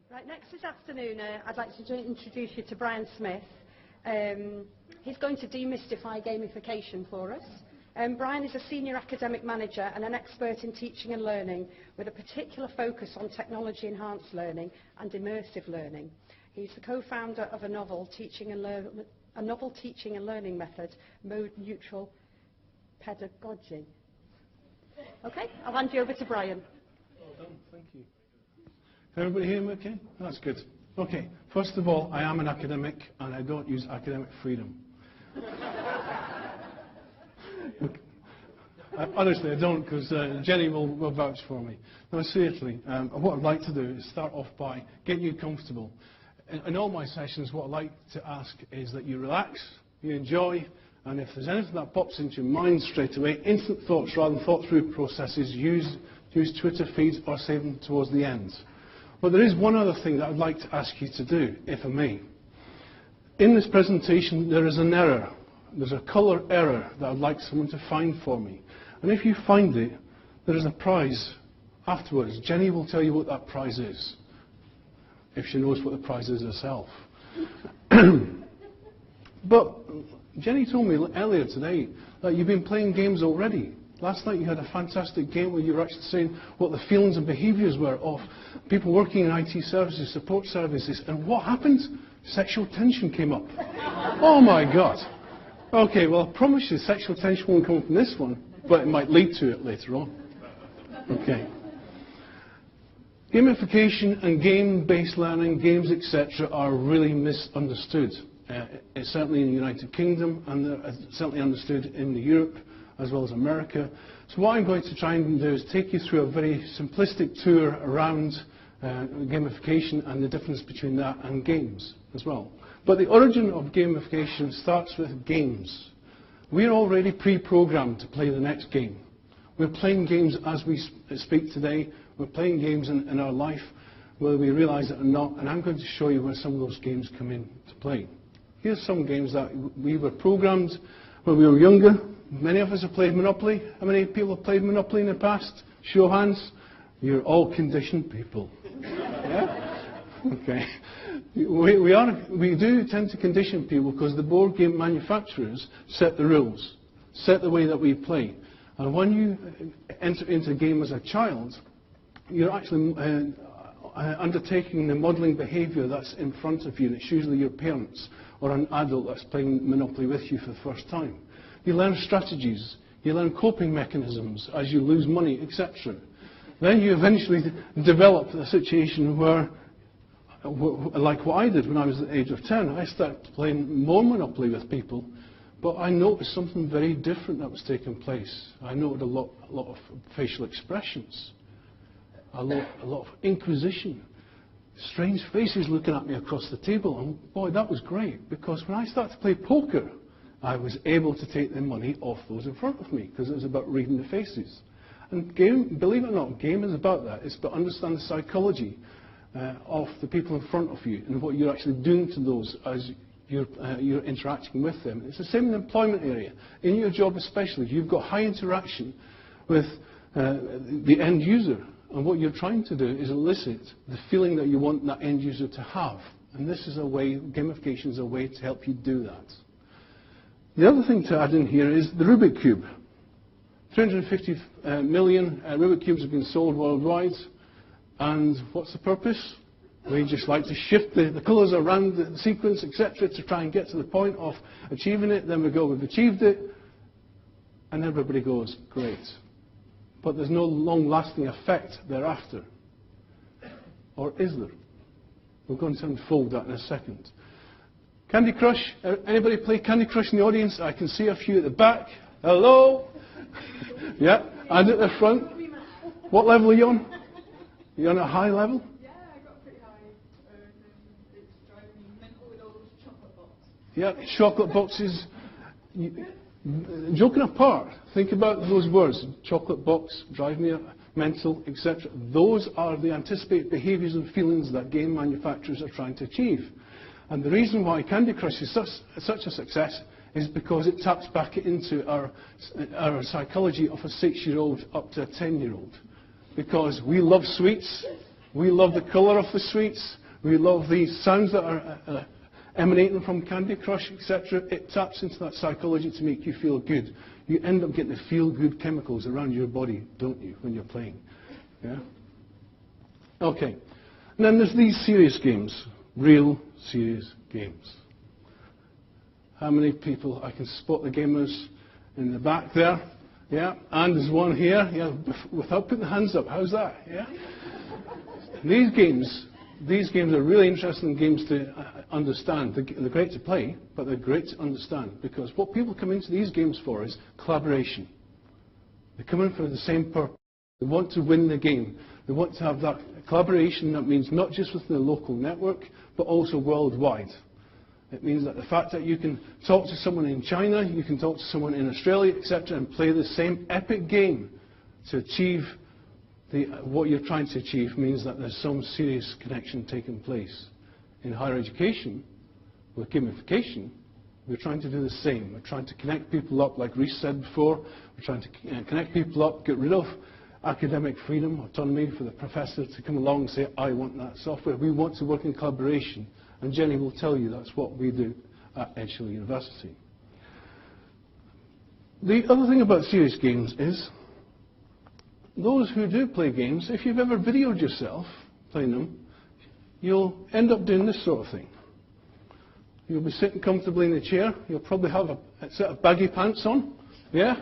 Right, next this afternoon, I'd like to introduce you to Brian Smith. He's going to demystify gamification for us. Brian is a senior academic manager and an expert in teaching and learning with a particular focus on technology-enhanced learning and immersive learning. He's the co-founder of a novel teaching and learning method, mode-neutral pedagogy. Okay, I'll hand you over to Brian. Well done, thank you. Can everybody hear me okay? That's good. Okay, first of all, I am an academic and I don't use academic freedom. Honestly, I don't, because Jenny will vouch for me. No, seriously, what I'd like to do is start off by getting you comfortable. In all my sessions, what I like to ask is that you relax, you enjoy, and if there's anything that pops into your mind straight away, instant thoughts rather than thought-through processes, use Twitter feeds or save them towards the end. But there is one other thing that I'd like to ask you to do, if I may. In this presentation, there is an error. There's a colour error that I'd like someone to find for me. And if you find it, there is a prize afterwards. Jenny will tell you what that prize is, if she knows what the prize is herself. But Jenny told me earlier today that you've been playing games already. Last night you had a fantastic game where you were actually saying what the feelings and behaviours were of people working in IT services, support services. And what happened? Sexual tension came up. Oh my God. Okay, well I promise you sexual tension won't come from this one, but it might lead to it later on. Okay. Gamification and game-based learning, games, etc., are really misunderstood. It's certainly in the United Kingdom, and certainly understood in Europe as well as America. So what I'm going to try and do is take you through a very simplistic tour around gamification and the difference between that and games as well. But the origin of gamification starts with games. We're already pre-programmed to play the next game. We're playing games as we speak today. We're playing games in our life, whether we realise it or not, and I'm going to show you where some of those games come into play. Here's some games that we were programmed when we were younger. Many of us have played Monopoly. How many people have played Monopoly in the past? Show of hands. You're all conditioned people. Yeah? Okay. We do tend to condition people because the board game manufacturers set the rules, set the way that we play. And when you enter into a game as a child, you're actually undertaking the modelling behaviour that's in front of you, and it's usually your parents or an adult that's playing Monopoly with you for the first time. You learn strategies, you learn coping mechanisms as you lose money, etc. Then you eventually develop a situation where, like what I did when I was at the age of 10, I started playing more Monopoly with people, but I noticed something very different that was taking place. I noted a lot of facial expressions, a lot of inquisition, strange faces looking at me across the table, and boy, that was great, because when I started to play poker, I was able to take the money off those in front of me, because it was about reading the faces. And game, believe it or not, game is about that. It's about understanding the psychology of the people in front of you and what you're actually doing to those as you're interacting with them. It's the same in the employment area. In your job especially, you've got high interaction with the end user. And what you're trying to do is elicit the feeling that you want that end user to have. And this is a way, gamification is a way to help you do that. The other thing to add in here is the Rubik Cube. 350 million Rubik Cubes have been sold worldwide. And what's the purpose? We just like to shift the colours around the sequence, etc., to try and get to the point of achieving it. Then we go, we've achieved it. And everybody goes, great. But there's no long-lasting effect thereafter. Or is there? We're going to unfold that in a second. Candy Crush. Anybody play Candy Crush in the audience? I can see a few at the back. Hello? Yeah, and at the front. What level are you on? Are you on a high level? Yeah, I got pretty high. It's driving me mental with all those chocolate boxes. Yeah, chocolate boxes. Joking apart, think about those words. Chocolate box, drive me mental, etc. Those are the anticipated behaviours and feelings that game manufacturers are trying to achieve. And the reason why Candy Crush is such a success is because it taps back into our psychology of a 6-year-old up to a 10-year-old. Because we love sweets, We love the colour of the sweets. We love the sounds that are emanating from Candy Crush, etc. It taps into that psychology to make you feel good. You end up getting the feel-good chemicals around your body, don't you, when you're playing? Yeah? Okay. And then there's these serious games, real serious games. How many people, I can spot the gamers in the back there. Yeah, and there's one here, yeah, without putting the hands up. How's that? Yeah. These games are really interesting games to understand. They're great to play, but they're great to understand, because what people come into these games for is collaboration. They come in for the same purpose. They want to win the game. They want to have that collaboration. That means not just within the local network, but also worldwide. It means that the fact that you can talk to someone in China, you can talk to someone in Australia, etc., and play the same epic game to achieve what you're trying to achieve means that there's some serious connection taking place. In higher education, with gamification, we're trying to do the same. We're trying to connect people up, like Reese said before. We're trying to connect people up, get rid of academic freedom, autonomy for the professor to come along and say, I want that software. We want to work in collaboration. And Jenny will tell you that's what we do at Edgehill University. The other thing about serious games is, those who do play games, if you've ever videoed yourself playing them, you'll end up doing this sort of thing. You'll be sitting comfortably in the chair. You'll probably have a set of baggy pants on. Yeah?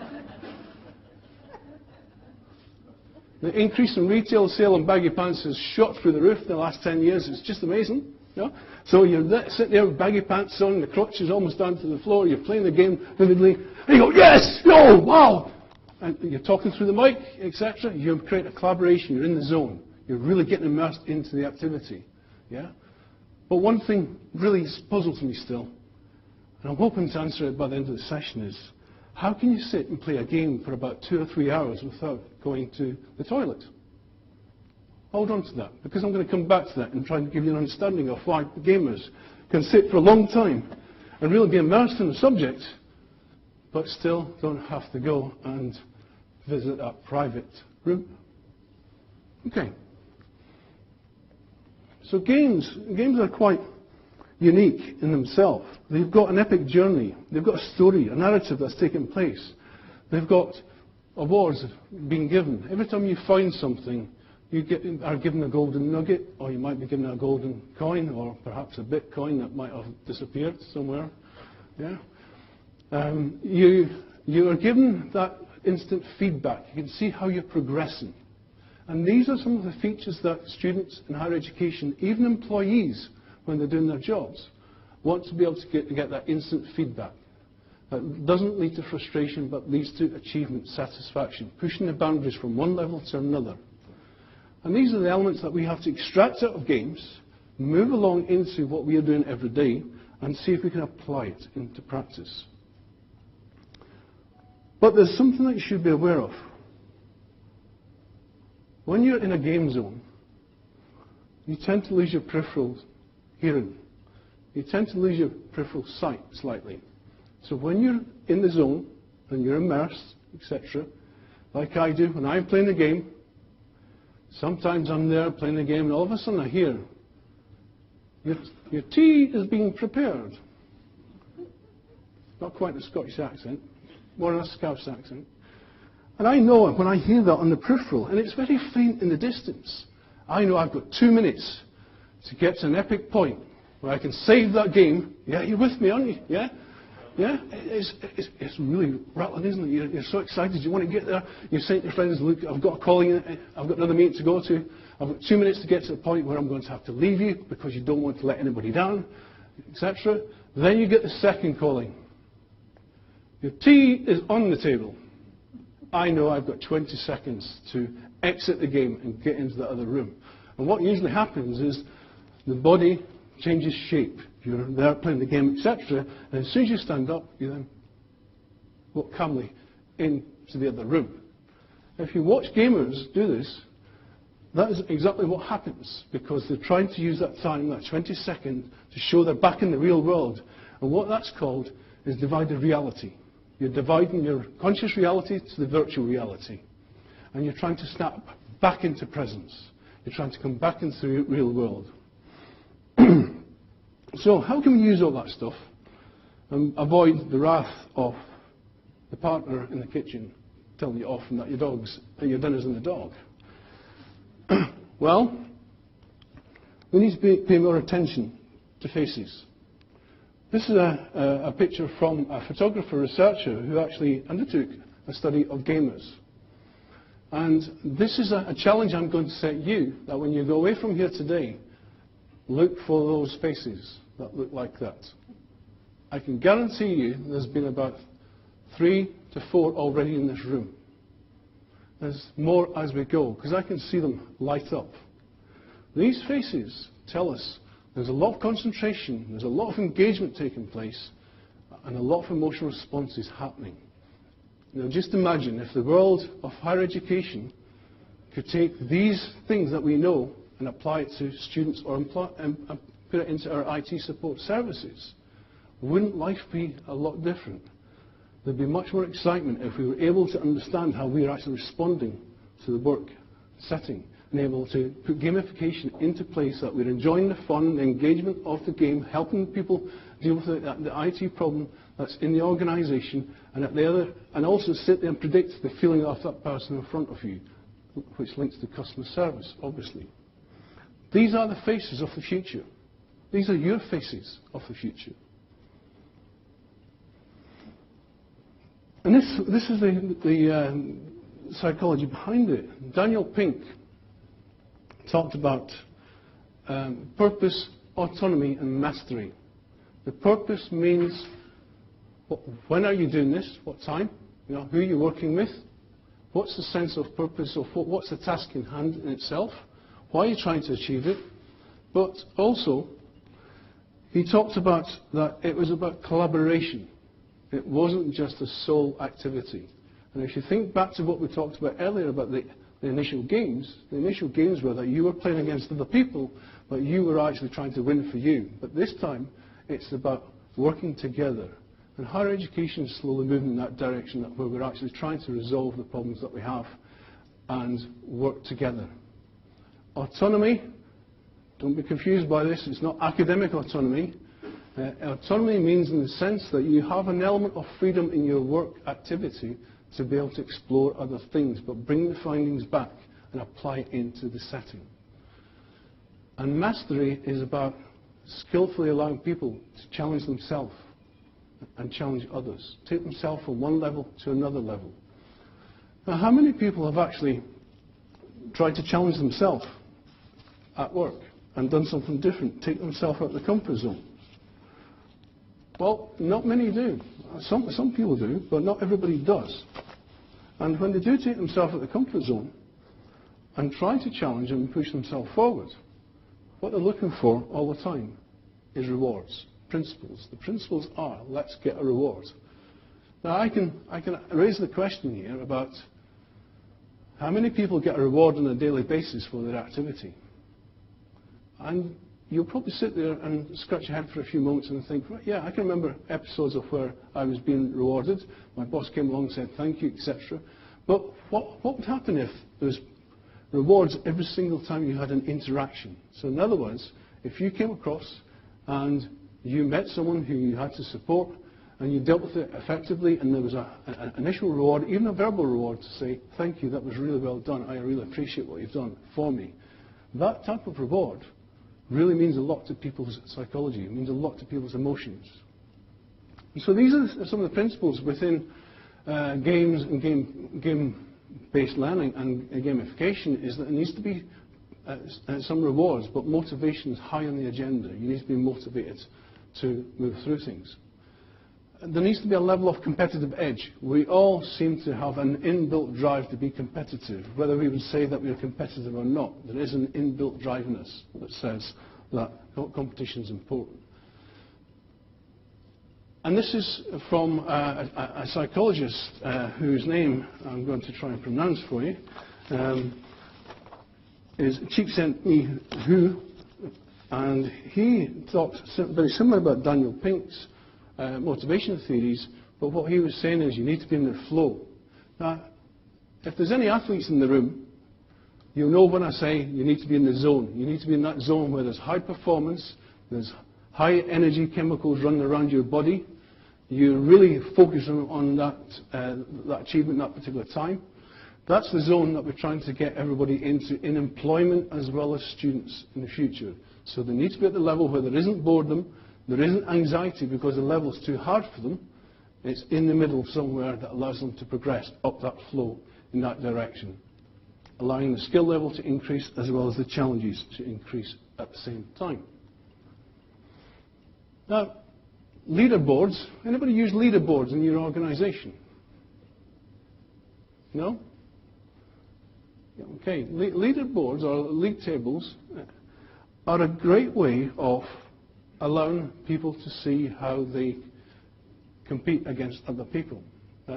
The increase in retail sale in baggy pants has shot through the roof in the last 10 years. It's just amazing. Yeah? So you're sitting there with baggy pants on, the crotch is almost down to the floor, you're playing the game vividly, and you go, yes! Oh, wow! And you're talking through the mic, etc. You create a collaboration, you're in the zone. You're really getting immersed into the activity. Yeah? But one thing really puzzles me still, and I'm hoping to answer it by the end of the session, is how can you sit and play a game for about 2 or 3 hours without going to the toilet? Hold on to that, because I'm going to come back to that and try and give you an understanding of why gamers can sit for a long time and really be immersed in the subject, but still don't have to go and visit a private room. Okay. So games are quite unique in themselves. They've got an epic journey. They've got a story, a narrative that's taken place. They've got awards being given. Every time you find something, you are given a golden nugget, or you might be given a golden coin, or perhaps a Bitcoin that might have disappeared somewhere. Yeah? You are given that instant feedback. You can see how you're progressing. And these are some of the features that students in higher education, even employees, when they're doing their jobs, want to be able to get that instant feedback. That doesn't lead to frustration, but leads to achievement, satisfaction, pushing the boundaries from one level to another. And these are the elements that we have to extract out of games, move along into what we are doing every day, and see if we can apply it into practice. But there's something that you should be aware of. When you're in a game zone, you tend to lose your peripheral hearing. You tend to lose your peripheral sight slightly. So when you're in the zone, and you're immersed, etc., like I do when I'm playing the game, sometimes I'm there playing the game, and all of a sudden I hear, your tea is being prepared. Not quite a Scottish accent, more than a Scouse accent. And I know when I hear that on the peripheral, and it's very faint in the distance, I know I've got 2 minutes to get to an epic point where I can save that game. Yeah, you're with me, aren't you? Yeah? Yeah? It's really rattling, isn't it? You're so excited, you want to get there. You're saying to your friends, look, I've got a calling, I've got another meeting to go to. I've got 2 minutes to get to the point where I'm going to have to leave you because you don't want to let anybody down, etc. Then you get the second calling. Your tea is on the table. I know I've got 20 seconds to exit the game and get into the other room. And what usually happens is the body changes shape. You're there playing the game, etc. And as soon as you stand up, you then walk calmly into the other room. If you watch gamers do this, that is exactly what happens, because they're trying to use that time, that 20 seconds, to show they're back in the real world. And what that's called is divided reality. You're dividing your conscious reality to the virtual reality. And you're trying to snap back into presence. You're trying to come back into the real world. So how can we use all that stuff and avoid the wrath of the partner in the kitchen telling you often that your dinner's in the dog? Well, we need to pay more attention to faces. This is a picture from a photographer researcher who actually undertook a study of gamers. And this is a challenge I'm going to set you, that when you go away from here today, look for those faces that look like that. I can guarantee you there's been about 3 to 4 already in this room. There's more as we go, because I can see them light up. These faces tell us there's a lot of concentration, there's a lot of engagement taking place, and a lot of emotional responses happening. Now just imagine if the world of higher education could take these things that we know and apply it to students or put it into our IT support services. Wouldn't life be a lot different? There'd be much more excitement if we were able to understand how we are actually responding to the work setting and able to put gamification into place, that we're enjoying the fun, the engagement of the game, helping people deal with the IT problem that's in the organisation, and also sit there and predict the feeling of that person in front of you, which links to customer service, obviously. These are the faces of the future. These are your faces of the future. And this is the psychology behind it. Daniel Pink talked about purpose, autonomy, and mastery. The purpose means when are you doing this? What time? You know, who are you working with? What's the sense of purpose of what's the task in hand in itself? Why are you trying to achieve it? But also, he talked about that it was about collaboration. It wasn't just a sole activity. And if you think back to what we talked about earlier about the initial games were that you were playing against other people, but you were actually trying to win for you. But this time, it's about working together. And higher education is slowly moving in that direction, where we're actually trying to resolve the problems that we have and work together. Autonomy, don't be confused by this, it's not academic autonomy. Autonomy means in the sense that you have an element of freedom in your work activity to be able to explore other things, but bring the findings back and apply it into the setting. And mastery is about skillfully allowing people to challenge themselves and challenge others, take themselves from one level to another level. Now, how many people have actually tried to challenge themselves at work and done something different, take themselves out of the comfort zone? Well, not many do. Some people do, but not everybody does. And when they do take themselves out of the comfort zone and try to challenge and push themselves forward, what they're looking for all the time is rewards, principles. The principles are, let's get a reward. Now, I can raise the question here about how many people get a reward on a daily basis for their activity. And you'll probably sit there and scratch your head for a few moments and think, right, yeah, I can remember episodes of where I was being rewarded. My boss came along and said thank you, etc. But what would happen if there was rewards every single time you had an interaction? So in other words, if you came across and you met someone who you had to support and you dealt with it effectively and there was an initial reward, even a verbal reward, to say thank you, that was really well done, I really appreciate what you've done for me. That type of reward really means a lot to people's psychology. It means a lot to people's emotions. And so these are some of the principles within games and game-based learning and gamification, is that there needs to be some rewards, but motivation is high on the agenda. You need to be motivated to move through things. There needs to be a level of competitive edge. We all seem to have an inbuilt drive to be competitive. Whether we would say that we are competitive or not, there is an inbuilt drive in us that says that competition is important. And this is from a psychologist whose name I'm going to try and pronounce for you, is Csikszentmihalyi, and he talked very similar about Daniel Pink's motivation theories, but what he was saying is you need to be in the flow. Now, if there's any athletes in the room, You'll know when I say you need to be in the zone. You need to be in that zone where there's high performance, there's high energy chemicals running around your body. You're really focusing on that achievement at that particular time. That's the zone that we're trying to get everybody into in employment as well as students in the future. So they need to be at the level where there isn't boredom, there isn't anxiety because the level's too hard for them. It's in the middle somewhere that allows them to progress up that flow in that direction, allowing the skill level to increase as well as the challenges to increase at the same time. Now, leaderboards. Anybody use leaderboards in your organization? No? Okay. Leaderboards or league tables are a great way of allowing people to see how they compete against other people.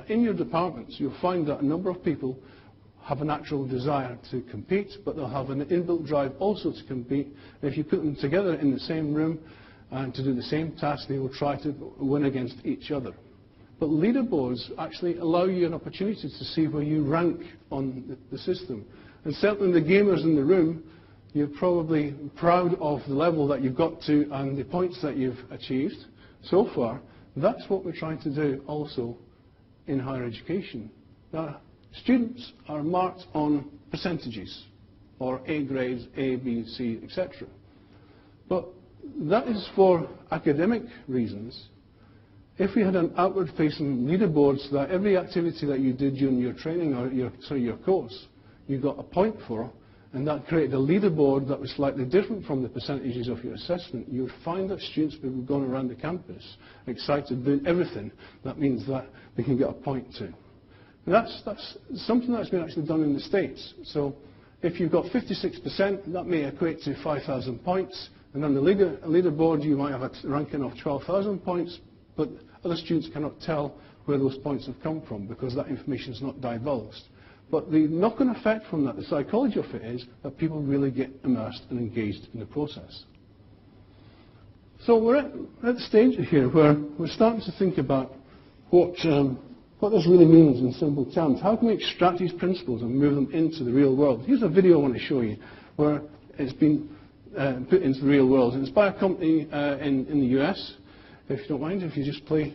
In your departments, you'll find that a number of people have a natural desire to compete, but they'll have an inbuilt drive also to compete. And if you put them together in the same room and to do the same task, they will try to win against each other. But leaderboards actually allow you an opportunity to see where you rank on the system. And certainly the gamers in the room, you're probably proud of the level that you've got to and the points that you've achieved so far. That's what we're trying to do also in higher education. Now, students are marked on percentages, or A grades, A, B, C, etc. But that is for academic reasons. If we had an outward-facing leaderboard so that every activity that you did during your training or your course, you got a point for, and that created a leaderboard that was slightly different from the percentages of your assessment, you would find that students would be going around the campus excited, doing everything. That means that they can get a point to. And that's something that's been actually done in the States. So if you've got 56%, that may equate to 5,000 points. And on the leaderboard, you might have a ranking of 12,000 points, but other students cannot tell where those points have come from because that information is not divulged. But the knock-on effect from that, the psychology of it is that people really get immersed and engaged in the process. So we're at the stage here where we're starting to think about what this really means in simple terms. How can we extract these principles and move them into the real world? Here's a video I want to show you where it's been put into the real world. And it's by a company in the US. If you don't mind, if you just play.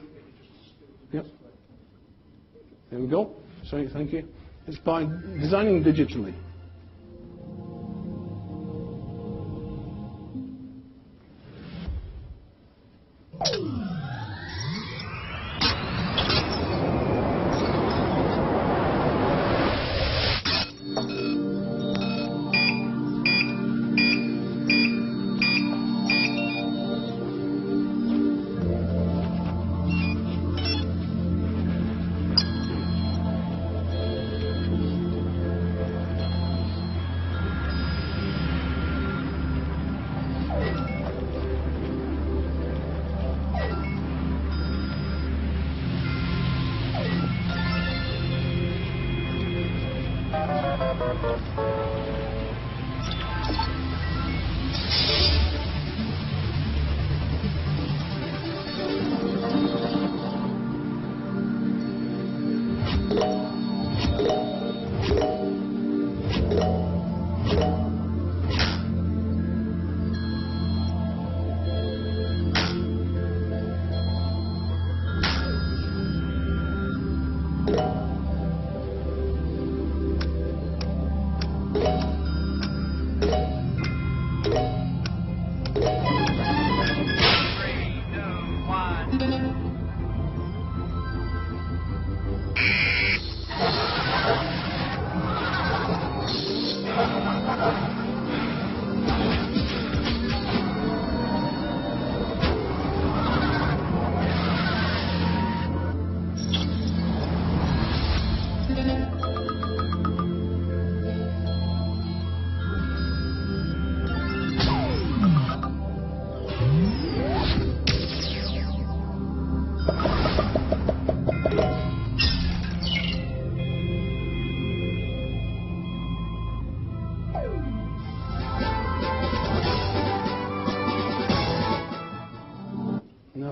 Yep. There we go. Sorry, thank you. It's by designing digitally.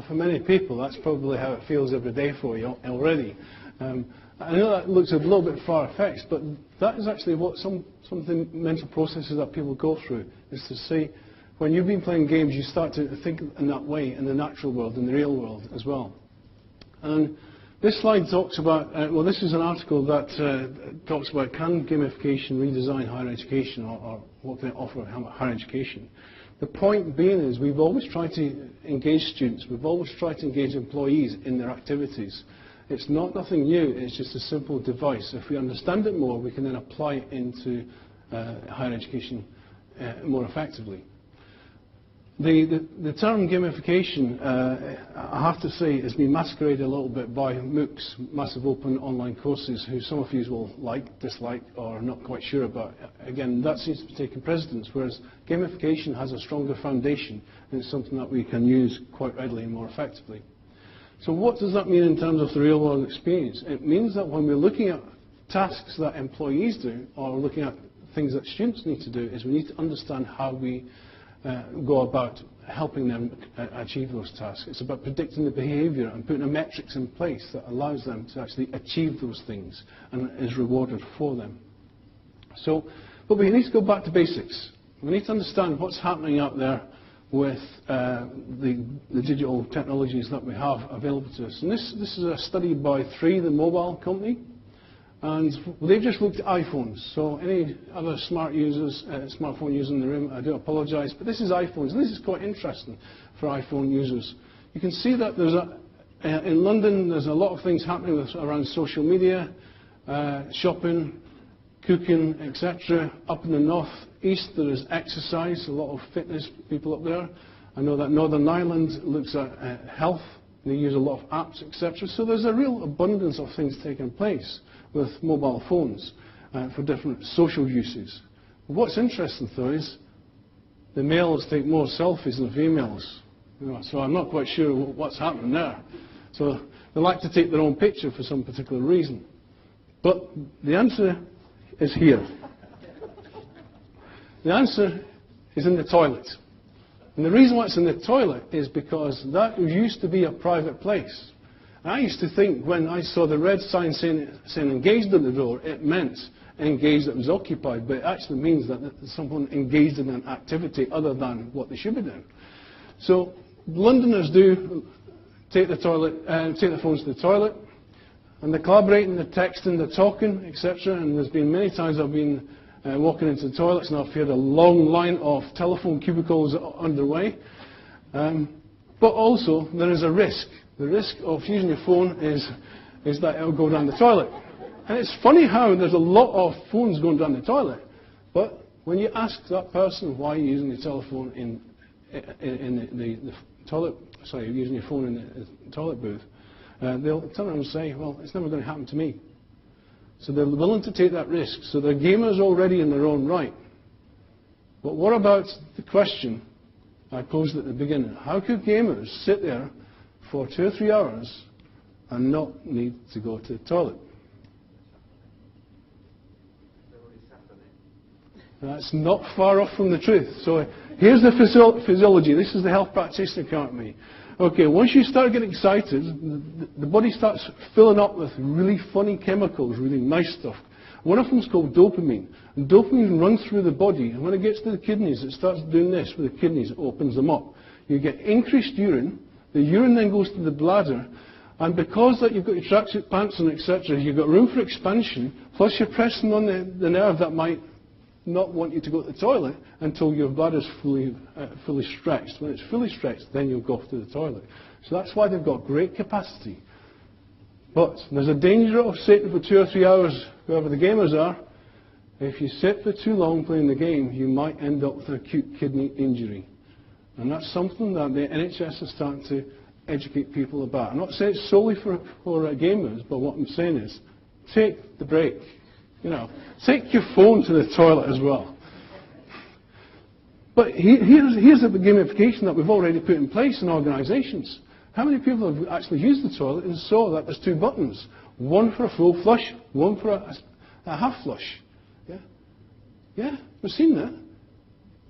For many people, that's probably how it feels every day for you already. I know that looks a little bit far-fetched, but that is actually what some of the mental processes that people go through, is to say, when you've been playing games, you start to think in that way in the natural world, in the real world as well. And this slide talks about, well, this is an article that talks about, can gamification redesign higher education, or what can it offer higher education? The point being is we've always tried to engage students, we've always tried to engage employees in their activities. It's not nothing new, it's just a simple device. If we understand it more, we can then apply it into higher education more effectively. The term gamification, I have to say, has been masqueraded a little bit by MOOCs, massive open online courses, who some of you will like, dislike, or are not quite sure about. Again, that seems to be taking precedence, whereas gamification has a stronger foundation, and it's something that we can use quite readily and more effectively. So what does that mean in terms of the real world experience? It means that when we're looking at tasks that employees do, or looking at things that students need to do, is we need to understand how we go about helping them achieve those tasks. It's about predicting the behaviour and putting the metrics in place that allows them to actually achieve those things and is rewarded for them. So, but we need to go back to basics. We need to understand what's happening out there with the digital technologies that we have available to us. And this is a study by 3, the mobile company. And they've just looked at iPhones. So any other smartphone users in the room, I do apologise, but this is iPhones. And this is quite interesting for iPhone users. You can see that there's in London, there's a lot of things happening around social media, shopping, cooking, etc. Up in the north east, there is exercise, a lot of fitness people up there. I know that Northern Ireland looks at health. They use a lot of apps, etc. So there's a real abundance of things taking place with mobile phones for different social uses. What's interesting, though, is the males take more selfies than females. So I'm not quite sure what's happening there. So they like to take their own picture for some particular reason. But the answer is here. The answer is in the toilet. And the reason why it's in the toilet is because that used to be a private place. And I used to think when I saw the red sign saying engaged at the door, it meant engaged that was occupied, but it actually means that someone engaged in an activity other than what they should be doing. So Londoners do take the phones to the toilet, and they're collaborating, they're texting, they're talking, etc. And there's been many times I've been walking into the toilets and I've heard a long line of telephone cubicles underway. But also there is a risk. The risk of using your phone is that it will go down the toilet. And it's funny how there's a lot of phones going down the toilet, but when you ask that person why you're using the telephone in the toilet, sorry, you're using your phone in the toilet booth, they'll turn around and say, well, it's never going to happen to me. So they're willing to take that risk. So they're gamers already in their own right. But what about the question I posed at the beginning? How could gamers sit there for 2 or 3 hours and not need to go to the toilet? That's not far off from the truth. So here's the physiology. This is the health practitioner coming to me. Okay, once you start getting excited, the body starts filling up with really funny chemicals, really nice stuff. One of them is called dopamine. And dopamine runs through the body, and when it gets to the kidneys, it starts doing this with the kidneys. It opens them up. You get increased urine. The urine then goes to the bladder, and because that you've got your tracksuit pants on, etc., you've got room for expansion, plus you're pressing on the nerve that might not want you to go to the toilet until your bladder's fully stretched. When it's fully stretched, then you'll go off to the toilet. So that's why they've got great capacity. But there's a danger of sitting for 2 or 3 hours, whoever the gamers are. If you sit for too long playing the game, you might end up with an acute kidney injury. And that's something that the NHS is starting to educate people about. I'm not saying it's solely for gamers, but what I'm saying is, take the break. You know, take your phone to the toilet as well. But here's the gamification that we've already put in place in organisations. How many people have actually used the toilet and saw that there's 2 buttons? One for a full flush, one for a half flush. Yeah? Yeah, we've seen that.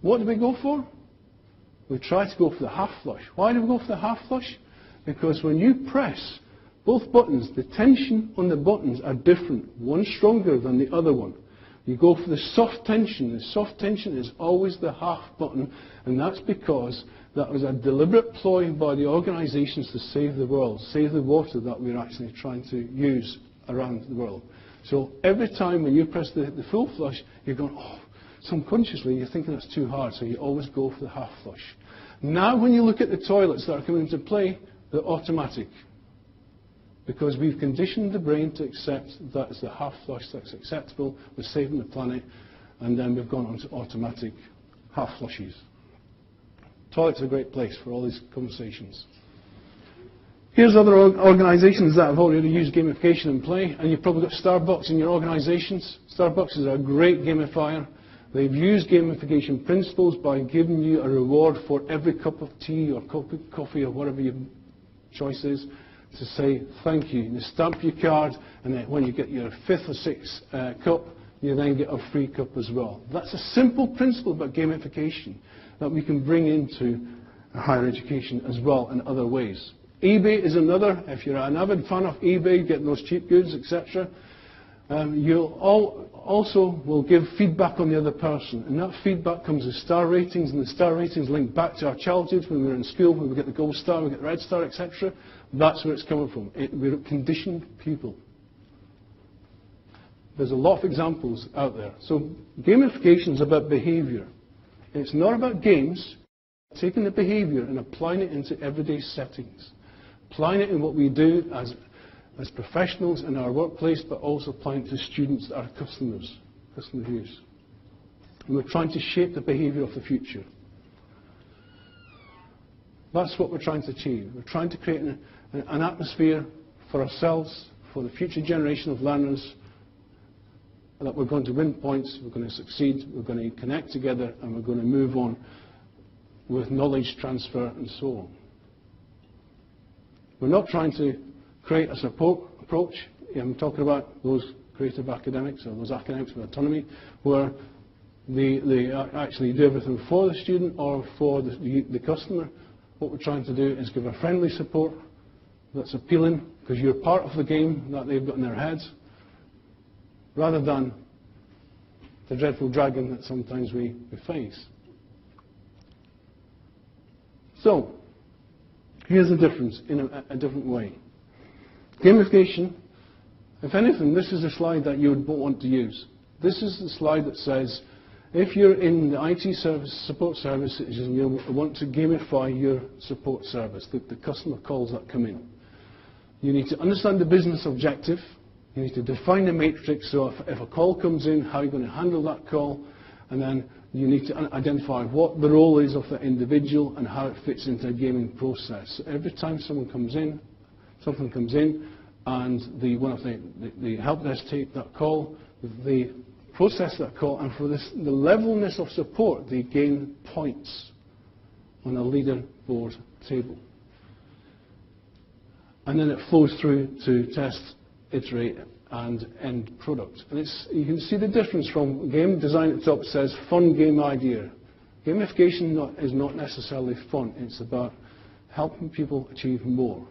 What did we go for? We tried to go for the half flush. Why did we go for the half flush? Because when you press both buttons, the tension on the buttons are different. One's stronger than the other one. You go for the soft tension. The soft tension is always the half button, and that's because that was a deliberate ploy by the organisations to save the world, save the water that we're actually trying to use around the world. So every time when you press the full flush, you're going, oh, subconsciously you're thinking that's too hard, so you always go for the half flush. Now when you look at the toilets that are coming into play, they're automatic. Because we've conditioned the brain to accept that it's the half flush that's acceptable, we're saving the planet, and then we've gone on to automatic half flushes. Toilets are a great place for all these conversations. Here's other organisations that have already used gamification in play, and you've probably got Starbucks in your organisations. Starbucks is a great gamifier. They've used gamification principles by giving you a reward for every cup of tea or coffee or whatever your choice is, to say thank you. You stamp your card, and then when you get your fifth or sixth cup, you then get a free cup as well. That's a simple principle about gamification that we can bring into higher education as well in other ways. eBay is another. If you're an avid fan of eBay, getting those cheap goods, etc., you also will give feedback on the other person, and that feedback comes with star ratings, and the star ratings link back to our childhood when we were in school, when we get the gold star, we get the red star, etc. That's where it's coming from. We're conditioned people. There's a lot of examples out there. So gamification is about behaviour. It's not about games. Taking the behaviour and applying it into everyday settings, applying it in what we do as professionals in our workplace, but also applying it to students that are customers, customer use. And we're trying to shape the behaviour of the future. That's what we're trying to achieve. We're trying to create an atmosphere for ourselves, for the future generation of learners, that we're going to win points, we're going to succeed, we're going to connect together, and we're going to move on with knowledge transfer and so on. We're not trying to create a support approach. I'm talking about those creative academics, or those academics with autonomy, where they actually do everything for the student or for the customer. What we're trying to do is give a friendly support that's appealing, because you're part of the game that they've got in their heads, rather than the dreadful dragon that sometimes we face. So, here's the difference in a different way. Gamification, if anything, this is a slide that you would want to use. This is the slide that says, if you're in the IT service, support services, and you want to gamify your support service, the customer calls that come in, you need to understand the business objective. You need to define the matrix, so if a call comes in, how you're going to handle that call, and then you need to identify what the role is of the individual and how it fits into a gaming process. So every time something comes in, and one of the help desk take that call, they process that call, and for the levelness of support, they gain points on a leaderboard table. And then it flows through to test, iterate, and end product. And you can see the difference from game design at the top. Says fun game idea. Gamification is not necessarily fun. It's about helping people achieve more,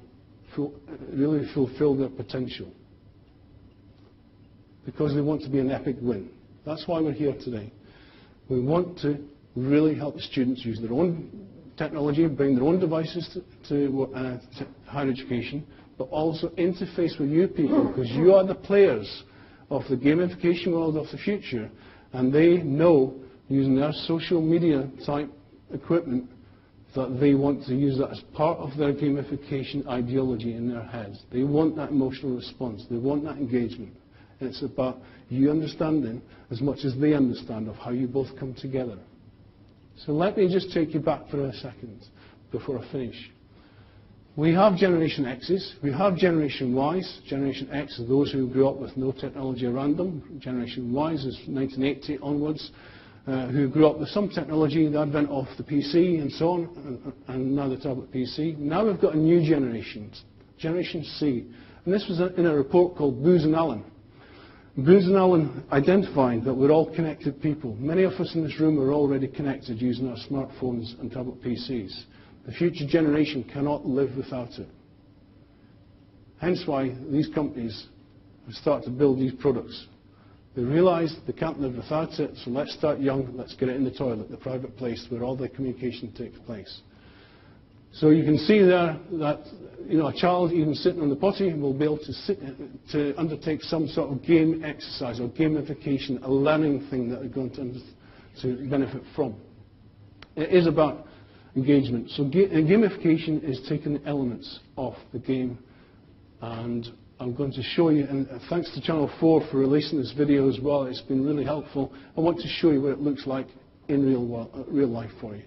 really fulfill their potential, because we want to be an epic win. That's why we're here today. We want to really help the students use their own technology, bring their own devices to higher education, but also interface with you people, because you are the players of the gamification world of the future, and they know, using their social media type equipment, that they want to use that as part of their gamification ideology in their heads. They want that emotional response. They want that engagement. And it's about you understanding as much as they understand of how you both come together. So let me just take you back for a second before I finish. We have Generation X's, we have Generation Y's. Generation X are those who grew up with no technology around them. Generation Y's is 1980 onwards, who grew up with some technology, the advent of the PC and so on, and now the tablet PC. Now we've got a new generation, Generation C. And this was in a report called Booz and Allen. Booz and Allen identified that we're all connected people. Many of us in this room are already connected using our smartphones and tablet PCs. The future generation cannot live without it. Hence why these companies have started to build these products. They realise they can't live without it, so let's start young, let's get it in the toilet, the private place where all the communication takes place. So you can see there that a child even sitting on the potty will be able to undertake some sort of game exercise or gamification, a learning thing that they're going to benefit from. It is about engagement. So gamification is taking elements of the game, and I'm going to show you, and thanks to Channel 4 for releasing this video as well, it's been really helpful. I want to show you what it looks like in real life for you.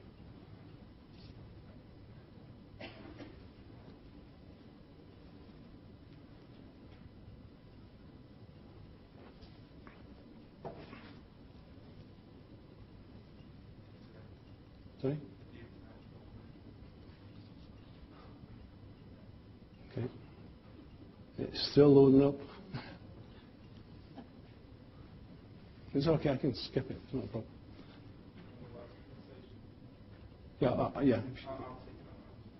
Sorry? Okay. It's still loading up. It's okay, I can skip it, it's not a problem. Yeah,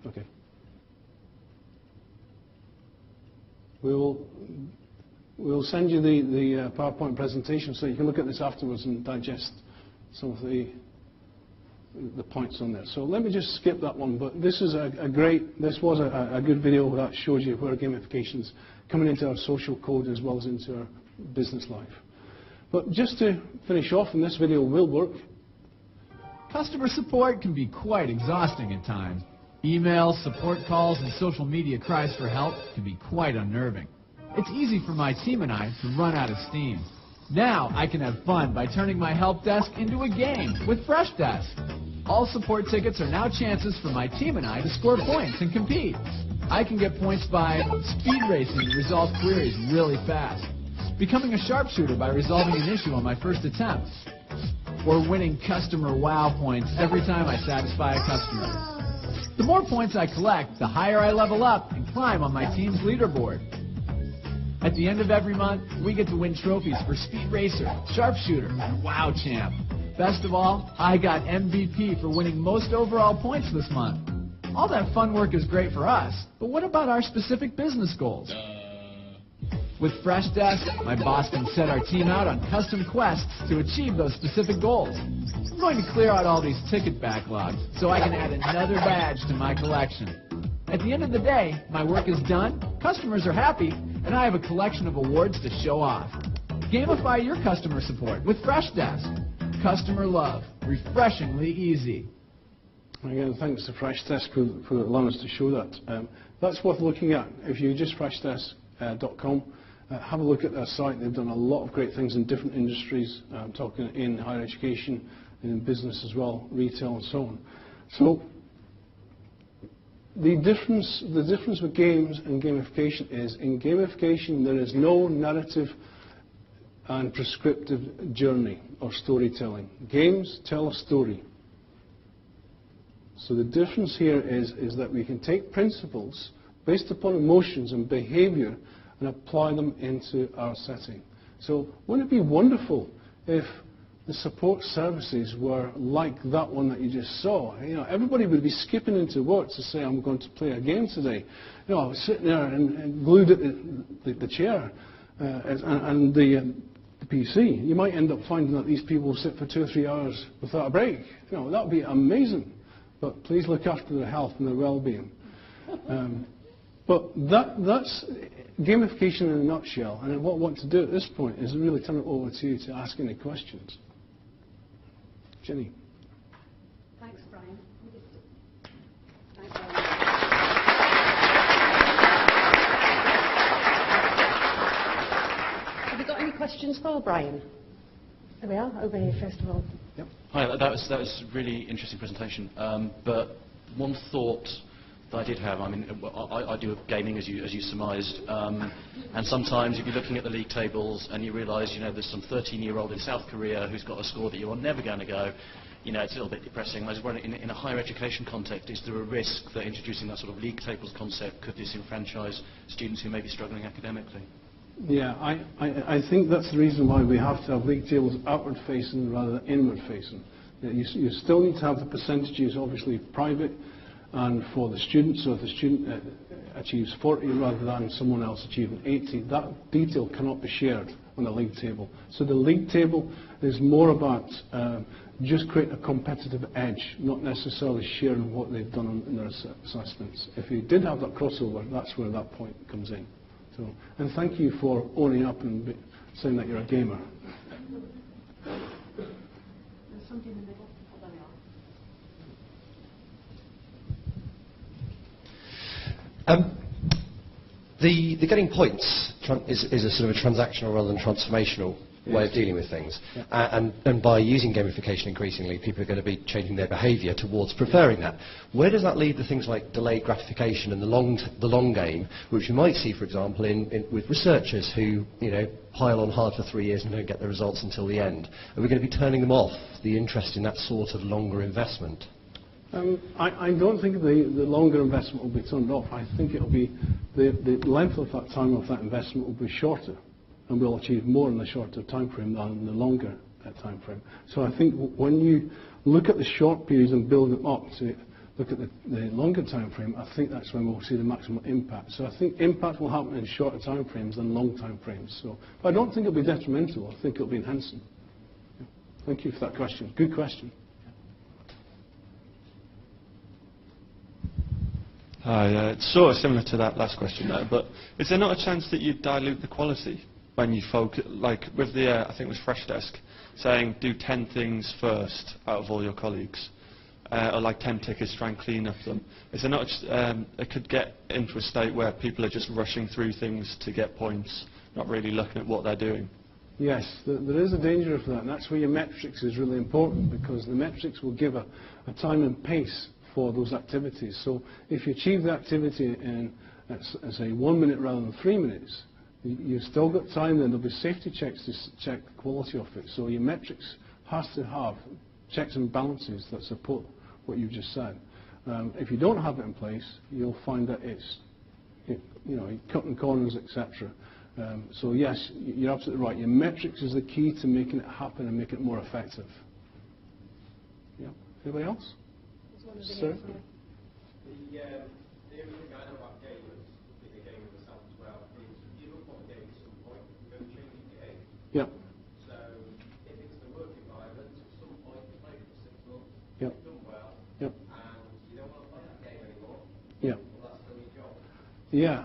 okay. We'll send you the PowerPoint presentation so you can look at this afterwards and digest some of the points on there. So let me just skip that one, but this is a good video that shows you where gamification's coming into our social code as well as into our business life. But just to finish off, and this video will work. Customer support can be quite exhausting at times. Emails, support calls, and social media cries for help can be quite unnerving. It's easy for my team and I to run out of steam. Now I can have fun by turning my help desk into a game with FreshDesk. All support tickets are now chances for my team and I to score points and compete. I can get points by speed racing and resolve queries really fast, becoming a sharpshooter by resolving an issue on my first attempt, or winning customer wow points every time I satisfy a customer. The more points I collect, the higher I level up and climb on my team's leaderboard. At the end of every month, we get to win trophies for Speed Racer, Sharpshooter, and Wow Champ. Best of all, I got MVP for winning most overall points this month. All that fun work is great for us, but what about our specific business goals? With FreshDesk, my boss can set our team out on custom quests to achieve those specific goals. I'm going to clear out all these ticket backlogs so I can add another badge to my collection. At the end of the day, my work is done, customers are happy, and I have a collection of awards to show off. Gamify your customer support with FreshDesk. Customer love, refreshingly easy. Again, thanks to FreshDesk for allowing us to show that. That's worth looking at. If you just freshdesk.com, have a look at their site. They've done a lot of great things in different industries. I'm talking in higher education and in business as well, retail and so on. So the difference with games and gamification is, in gamification there is no narrative and prescriptive journey or storytelling. Games tell a story. So the difference here is that we can take principles based upon emotions and behavior and apply them into our setting. So wouldn't it be wonderful if the support services were like that one that you just saw? Everybody would be skipping into work to say, I'm going to play a game today. I was sitting there and glued at the chair and the PC. You might end up finding that these people sit for 2 or 3 hours without a break. That would be amazing. But please look after their health and their well-being. But that's gamification in a nutshell. And what I want to do at this point is really turn it over to you to ask any questions. Jenny. Thanks, Brian. Have you got any questions for Brian? There we are, over here first of all. Yep. Hi, that was a really interesting presentation. But one thought that I did have, I do gaming as you surmised, and sometimes if you're looking at the league tables and you realise, there's some 13-year-old in South Korea who's got a score that you're never going to go, it's a little bit depressing. I was wondering, in a higher education context, is there a risk that introducing that sort of league tables concept could disenfranchise students who may be struggling academically? Yeah, I think that's the reason why we have to have league tables outward-facing rather than inward-facing. You still need to have the percentages, obviously, private and for the student. So if the student achieves 40 rather than someone else achieving 80, that detail cannot be shared on the league table. So the league table is more about just creating a competitive edge, not necessarily sharing what they've done in their assessments. If you did have that crossover, that's where that point comes in. So, and thank you for owning up and saying that you're a gamer. There's somebody in the middle. Oh, there we are. The getting points is a sort of a transactional rather than transformational way of dealing with things. Yeah. And by using gamification increasingly, people are going to be changing their behaviour towards preferring that. Where does that lead to things like delayed gratification and the long game, which we might see, for example, with researchers who pile on hard for 3 years and don't get the results until the end? Are we going to be turning them off, the interest in that sort of longer investment? I don't think the longer investment will be turned off. I think it'll be the length of that time of that investment will be shorter, and we'll achieve more in the shorter time frame than in the longer time frame. So I think when you look at the short periods and build them up to look at the longer time frame, I think that's when we'll see the maximum impact. So I think impact will happen in shorter time frames than long time frames. So, but I don't think it'll be detrimental. I think it'll be enhancing. Yeah. Thank you for that question. Good question. Hi, it's sort of similar to that last question there, but is there not a chance that you dilute the quality when you focus, like with the, I think it was Freshdesk, saying do 10 things first out of all your colleagues, or like 10 tickets, try and clean up them. Is there not, it could get into a state where people are just rushing through things to get points, not really looking at what they're doing? Yes, there is a danger of that, and that's where your metrics is really important, because the metrics will give a time and pace for those activities. So if you achieve the activity in, say, 1 minute rather than 3 minutes, you've still got time, then there'll be safety checks to check the quality of it. So your metrics has to have checks and balances that support what you've just said. If you don't have it in place, you'll find that it's, cutting corners, etc. So yes, you're absolutely right. Your metrics is the key to making it happen and making it more effective. Yeah. Anybody else? Sir? The only thing I know about gamers, being a gamer myself as well, is you look at a game at some point, you're going to change the game. Yeah. So if it's the work environment, at some point you play it for 6 months, yep. you've done well, yep. and you don't want to play that game anymore. Yeah. Well, that's still your job. Yeah.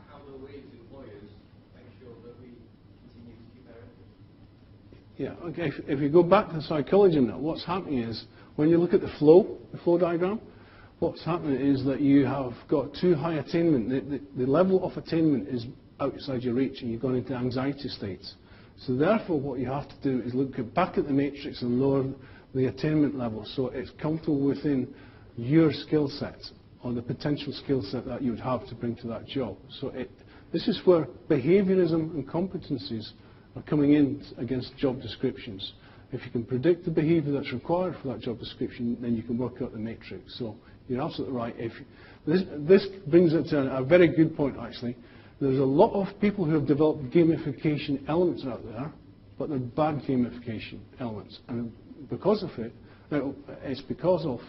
How do we as employers make sure that we continue to keep our interest? Yeah. Okay. If you go back to psychology now, what's happening is, when you look at the flow diagram, what's happening is that you have got too high attainment. The level of attainment is outside your reach, and you've gone into anxiety states. So therefore, what you have to do is look back at the matrix and lower the attainment level, so it's comfortable within your skill set, or the potential skill set that you would have to bring to that job. So this is where behaviorism and competencies are coming in against job descriptions. If you can predict the behaviour that's required for that job description, then you can work out the matrix. So you're absolutely right. This brings it to a very good point, actually. There's a lot of people who have developed gamification elements out there, but they're bad gamification elements. And because of it, it's because of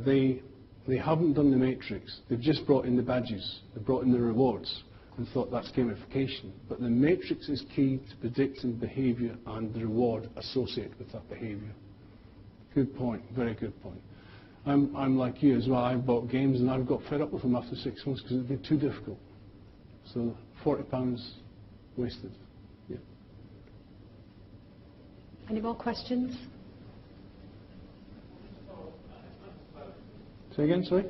they haven't done the matrix. They've just brought in the badges. They've brought in the rewards and thought that's gamification. But the matrix is key to predicting behaviour and the reward associated with that behaviour. Good point, very good point. I'm like you as well. I've bought games and I've got fed up with them after 6 months because it'd been too difficult. So £40 wasted. Yeah. Any more questions? Say again, sorry?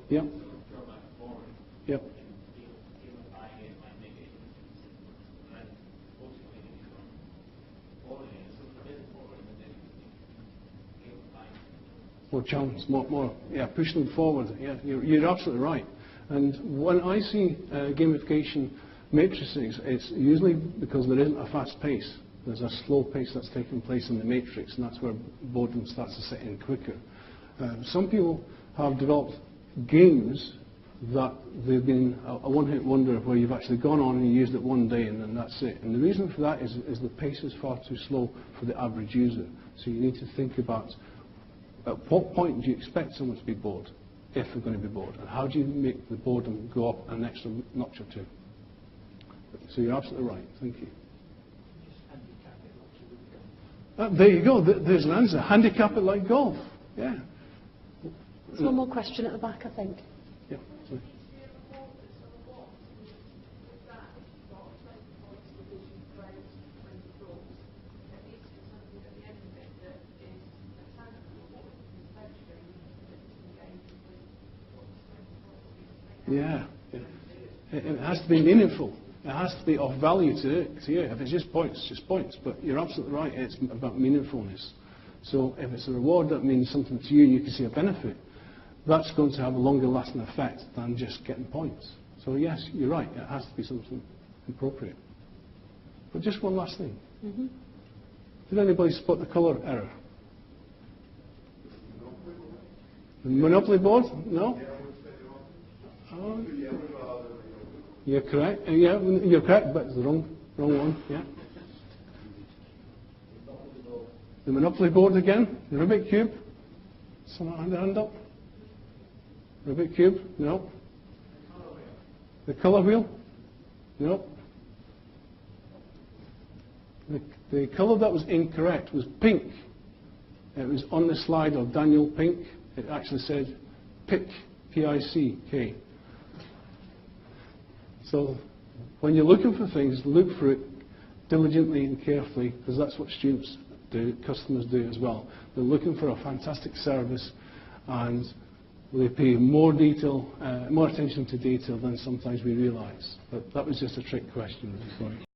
Yep. Yep. More challenge, more, yeah, push them forward. Yeah, you're absolutely right. And when I see gamification matrices, it's usually because there isn't a fast pace. There's a slow pace that's taking place in the matrix, and that's where boredom starts to set in quicker. Some people have developed games that they've been a one-hit wonder, where you've actually gone on and used it one day and then that's it. And the reason for that is the pace is far too slow for the average user. So you need to think about At what point do you expect someone to be bored, if they're going to be bored? And how do you make the boredom go up an extra notch or two? So you're absolutely right. Thank you. There you go. There's an answer. Handicap it like golf. Yeah. There's one more question at the back, I think. Yeah. Sorry. Yeah. It has to be meaningful. It has to be of value to you. If it's just points, it's just points. But you're absolutely right. It's about meaningfulness. So if it's a reward that means something to you and you can see a benefit, that's going to have a longer lasting effect than just getting points. So yes, you're right. It has to be something appropriate. But just one last thing. Did anybody spot the colour error? The Monopoly board? No? Oh, you're correct. Yeah, you're correct, but it's the wrong one. Yeah. The Monopoly board again. The Rubik cube. Someone had their hand up. Rubik cube. No. The colour wheel. No. The colour that was incorrect was pink. It was on the slide of Daniel Pink. It actually said PICK, P-I-C-K. So when you're looking for things, look for it diligently and carefully, because that's what students do, customers do as well. They're looking for a fantastic service, and they pay more attention to detail than sometimes we realise. But that was just a trick question. Sorry.